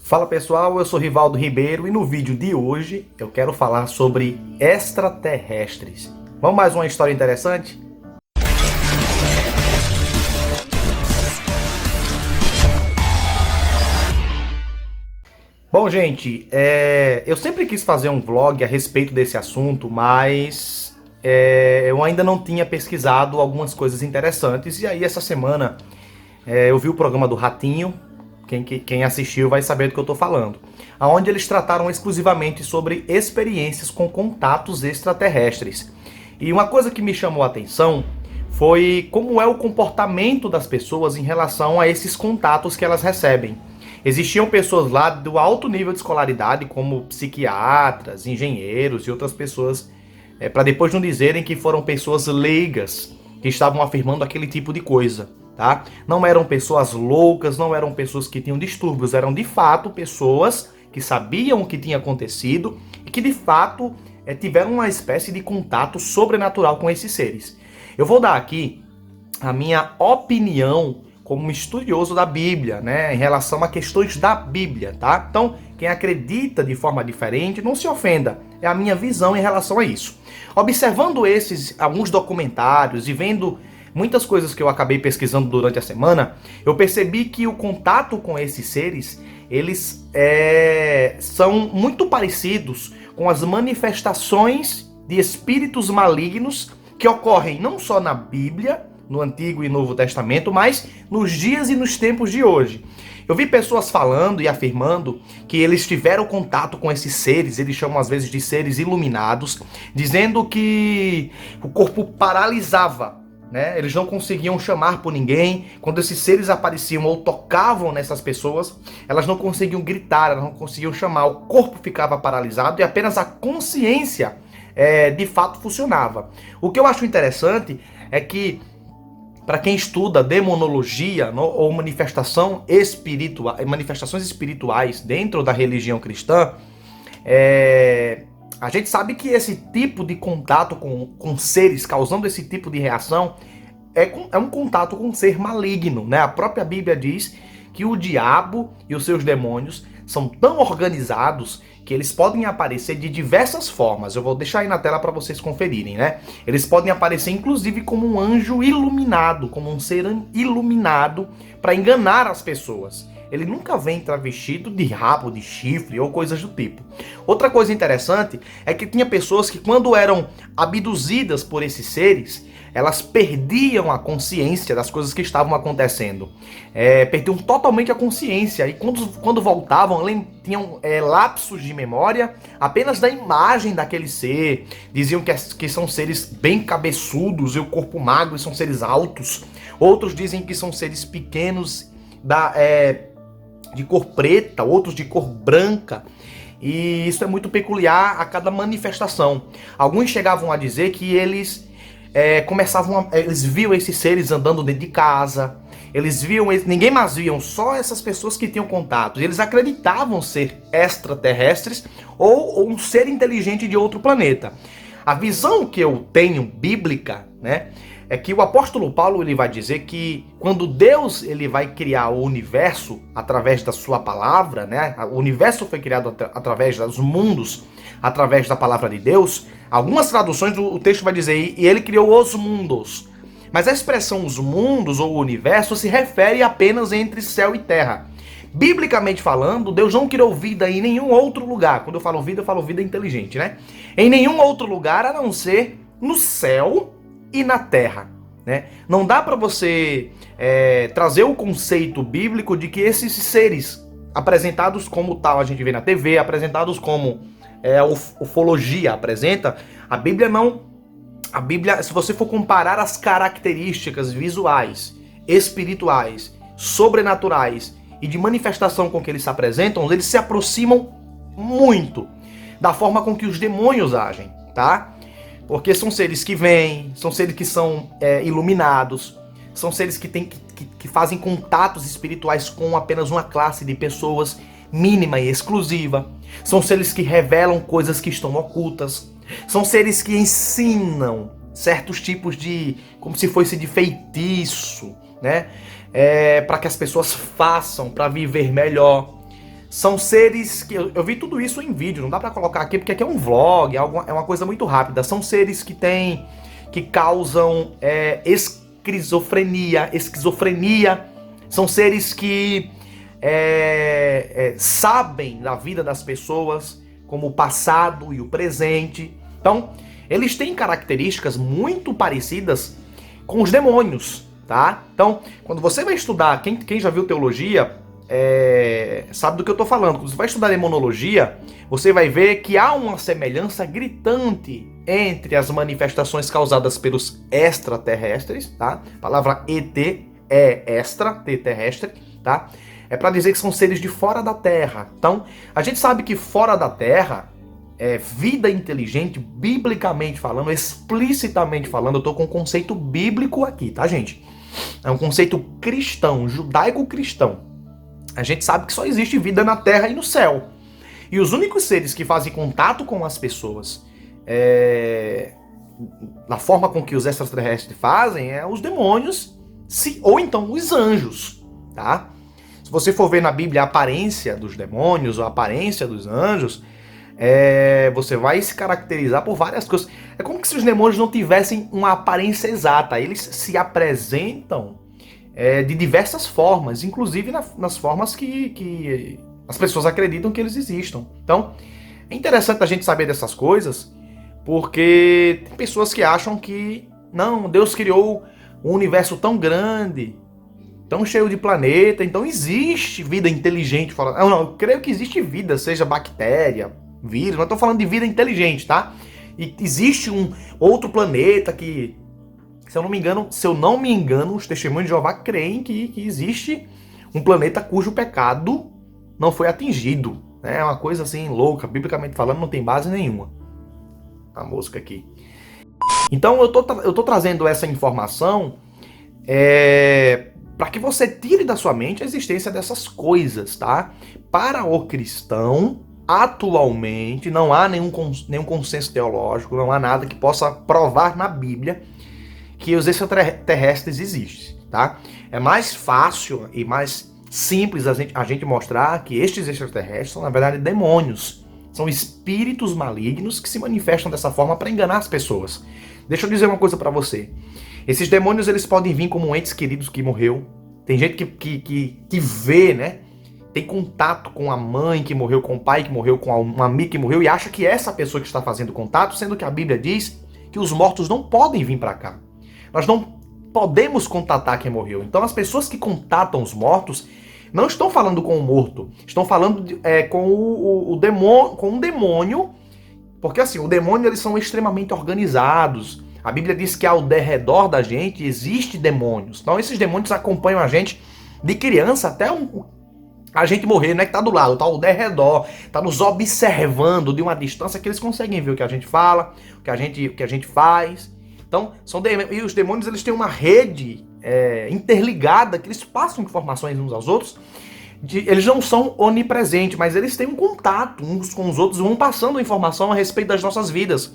Fala pessoal, eu sou Rivaldo Ribeiro e no vídeo de hoje eu quero falar sobre extraterrestres. Vamos mais uma história interessante? Bom, gente, eu sempre quis fazer um vlog a respeito desse assunto, mas eu ainda não tinha pesquisado algumas coisas interessantes. E aí essa semana eu vi o programa do Ratinho. Quem assistiu vai saber do que eu estou falando. Onde eles trataram exclusivamente sobre experiências com contatos extraterrestres. E uma coisa que me chamou a atenção foi como é o comportamento das pessoas em relação a esses contatos que elas recebem. Existiam pessoas lá do alto nível de escolaridade, como psiquiatras, engenheiros e outras pessoas, para depois não dizerem que foram pessoas leigas que estavam afirmando aquele tipo de coisa. Tá? Não eram pessoas loucas, não eram pessoas que tinham distúrbios, eram de fato pessoas que sabiam o que tinha acontecido e que de fato tiveram uma espécie de contato sobrenatural com esses seres. Eu vou dar aqui a minha opinião como estudioso da Bíblia, né, em relação a questões da Bíblia, tá? Então, quem acredita de forma diferente, não se ofenda, é a minha visão em relação a isso. Observando alguns documentários e vendo muitas coisas que eu acabei pesquisando durante a semana, eu percebi que o contato com esses seres, eles são muito parecidos com as manifestações de espíritos malignos que ocorrem não só na Bíblia, no Antigo e Novo Testamento, mas nos dias e nos tempos de hoje. Eu vi pessoas falando e afirmando que eles tiveram contato com esses seres, eles chamam às vezes de seres iluminados, dizendo que o corpo paralisava. Né? Eles não conseguiam chamar por ninguém. Quando esses seres apareciam ou tocavam nessas pessoas, elas não conseguiam gritar, elas não conseguiam chamar. O corpo ficava paralisado e apenas a consciência de fato funcionava. O que eu acho interessante é que, para quem estuda demonologia ou manifestações espirituais dentro da religião cristã, a gente sabe que esse tipo de contato com seres, causando esse tipo de reação, é um contato com um ser maligno, né? A própria Bíblia diz que o diabo e os seus demônios são tão organizados que eles podem aparecer de diversas formas. Eu vou deixar aí na tela para vocês conferirem, né? Eles podem aparecer inclusive como um anjo iluminado, como um ser iluminado para enganar as pessoas. Ele nunca vem travestido de rabo, de chifre ou coisas do tipo. Outra coisa interessante é que tinha pessoas que, quando eram abduzidas por esses seres, elas perdiam a consciência das coisas que estavam acontecendo. Perdiam totalmente a consciência. E quando voltavam, tinham lapsos de memória apenas da imagem daquele ser. Diziam que são seres bem cabeçudos e o corpo magro, e são seres altos. Outros dizem que são seres pequenos de cor preta, outros de cor branca. E isso é muito peculiar a cada manifestação. Alguns chegavam a dizer que eles eles viam esses seres andando dentro de casa. Eles viam, ninguém mais viam, só essas pessoas que tinham contato. Eles acreditavam ser extraterrestres ou um ser inteligente de outro planeta. A visão que eu tenho bíblica, né, é que o apóstolo Paulo ele vai dizer que quando Deus ele vai criar o universo através da sua palavra, né? O universo foi criado através dos mundos, através da palavra de Deus. Algumas traduções o texto vai dizer, e ele criou os mundos. Mas a expressão os mundos ou o universo se refere apenas entre céu e terra. Biblicamente falando, Deus não criou vida em nenhum outro lugar. Quando eu falo vida inteligente, né? Em nenhum outro lugar a não ser no céu e na terra, né? Não dá para você trazer o conceito bíblico de que esses seres apresentados como tal, a gente vê na TV, apresentados como a ufologia apresenta, a Bíblia não. A Bíblia, se você for comparar as características visuais, espirituais, sobrenaturais e de manifestação com que eles se apresentam, eles se aproximam muito da forma com que os demônios agem, tá? Porque são seres que vêm, são seres que são iluminados, são seres que fazem contatos espirituais com apenas uma classe de pessoas mínima e exclusiva. São seres que revelam coisas que estão ocultas. São seres que ensinam certos tipos como se fosse de feitiço, né? Para que as pessoas façam para viver melhor. São seres que... Eu vi tudo isso em vídeo, não dá pra colocar aqui, porque aqui é um vlog, é uma coisa muito rápida. São seres que causam esquizofrenia. São seres que sabem da vida das pessoas, como o passado e o presente. Então, eles têm características muito parecidas com os demônios, tá? Então, quando você vai estudar, quem já viu teologia, sabe do que eu tô falando. Quando você vai estudar demonologia, você vai ver que há uma semelhança gritante entre as manifestações causadas pelos extraterrestres, tá? A palavra ET é extra, terrestre, tá? É para dizer que são seres de fora da Terra. Então, a gente sabe que fora da Terra vida inteligente, biblicamente falando, explicitamente falando, eu tô com um conceito bíblico aqui, tá, gente? É um conceito cristão, judaico-cristão. A gente sabe que só existe vida na terra e no céu. E os únicos seres que fazem contato com as pessoas da forma com que os extraterrestres fazem os demônios, ou então os anjos, tá? Se você for ver na Bíblia a aparência dos demônios ou a aparência dos anjos, você vai se caracterizar por várias coisas. É como se os demônios não tivessem uma aparência exata. Eles se apresentam de diversas formas, inclusive nas formas que as pessoas acreditam que eles existam. Então, é interessante a gente saber dessas coisas, porque tem pessoas que acham que não, Deus criou um universo tão grande, tão cheio de planeta, então existe vida inteligente. Não, eu creio que existe vida, seja bactéria, vírus, não estou falando de vida inteligente, tá? E existe um outro planeta que, se eu não me engano, os testemunhos de Jeová creem que existe um planeta cujo pecado não foi atingido. É uma coisa assim louca, biblicamente falando, não tem base nenhuma. A música aqui. Então eu tô trazendo essa informação para que você tire da sua mente a existência dessas coisas, tá? Para o cristão, atualmente, não há nenhum consenso teológico, não há nada que possa provar na Bíblia que os extraterrestres existem, tá? É mais fácil e mais simples a gente mostrar que estes extraterrestres são, na verdade, demônios. São espíritos malignos que se manifestam dessa forma para enganar as pessoas. Deixa eu dizer uma coisa para você. Esses demônios, eles podem vir como entes queridos que morreu. Tem gente que vê, né? Tem contato com a mãe que morreu, com o pai que morreu, com um amigo que morreu, e acha que é essa pessoa que está fazendo contato, sendo que a Bíblia diz que os mortos não podem vir para cá. Nós não podemos contatar quem morreu. Então as pessoas que contatam os mortos não estão falando com o morto, estão falando com um demônio, porque assim, o demônio, eles são extremamente organizados. A Bíblia diz que ao derredor da gente existe demônios. Então esses demônios acompanham a gente de criança até a gente morrer, não é que tá do lado, tá ao derredor, tá nos observando de uma distância que eles conseguem ver o que a gente fala, o que a gente faz. Então, e os demônios, eles têm uma rede interligada, que eles passam informações uns aos outros. Eles não são onipresentes, mas eles têm um contato uns com os outros, vão passando informação a respeito das nossas vidas.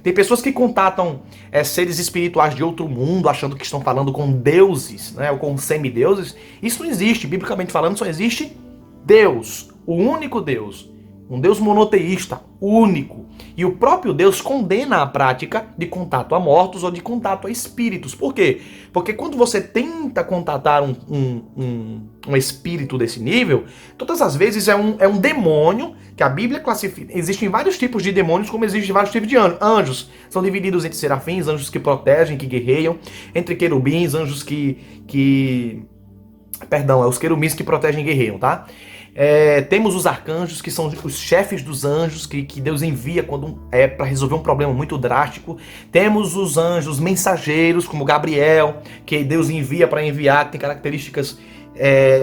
Tem pessoas que contatam seres espirituais de outro mundo, achando que estão falando com deuses, né, ou com semideuses. Isso não existe, biblicamente falando, só existe Deus, o único Deus. Um Deus monoteísta, único. E o próprio Deus condena a prática de contato a mortos ou de contato a espíritos. Por quê? Porque quando você tenta contatar um espírito desse nível, todas as vezes é um demônio que a Bíblia classifica. Existem vários tipos de demônios, como existem vários tipos de anjos. São divididos entre serafins, anjos que protegem, que guerreiam, entre querubins, anjos Perdão, os querubins que protegem e guerreiam, tá? Temos os arcanjos, que são os chefes dos anjos, que Deus envia quando para resolver um problema muito drástico. Temos os anjos mensageiros, como Gabriel, que Deus envia para enviar, que tem características,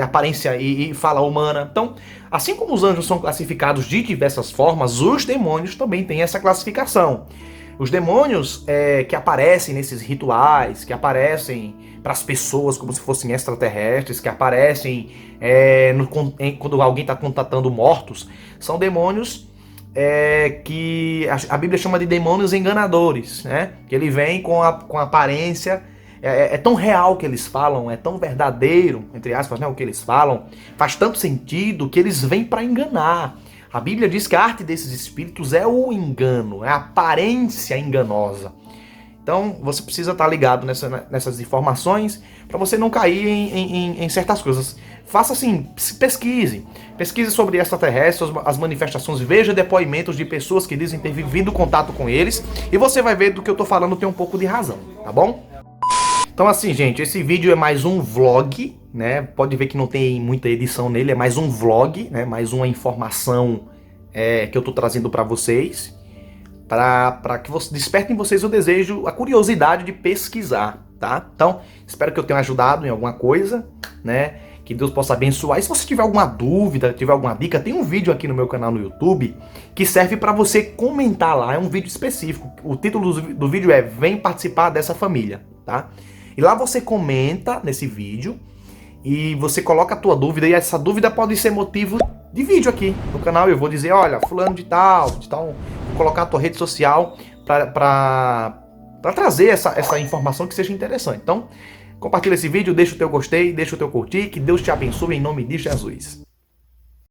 aparência e fala humana. Então, assim como os anjos são classificados de diversas formas, os demônios também têm essa classificação. Os demônios que aparecem nesses rituais, que aparecem para as pessoas como se fossem extraterrestres, que aparecem quando alguém está contatando mortos, são demônios que a Bíblia chama de demônios enganadores, né? Que ele vem com a aparência é tão real o que eles falam, é tão verdadeiro, entre aspas, né, o que eles falam, faz tanto sentido que eles vêm para enganar. A Bíblia diz que a arte desses espíritos é o engano, é a aparência enganosa. Então você precisa estar ligado nessas informações para você não cair em certas coisas. Faça assim, pesquise. Pesquise sobre extraterrestres, as manifestações, veja depoimentos de pessoas que dizem ter vivido contato com eles e você vai ver do que eu tô falando tem um pouco de razão, tá bom? Então assim, gente, esse vídeo é mais um vlog, né? Pode ver que não tem muita edição nele, é mais um vlog, né? Mais uma informação que eu tô trazendo para vocês, para que despertem em vocês o desejo, a curiosidade de pesquisar, tá? Então, espero que eu tenha ajudado em alguma coisa, né? Que Deus possa abençoar. E se você tiver alguma dúvida, tiver alguma dica, tem um vídeo aqui no meu canal no YouTube que serve para você comentar lá, é um vídeo específico. O título do vídeo é Vem Participar dessa Família, tá? E lá você comenta nesse vídeo e você coloca a tua dúvida, e essa dúvida pode ser motivo de vídeo aqui no canal. Eu vou dizer, olha, fulano de tal, vou colocar a tua rede social para trazer essa informação que seja interessante. Então, compartilha esse vídeo, deixa o teu gostei, deixa o teu curtir, que Deus te abençoe em nome de Jesus.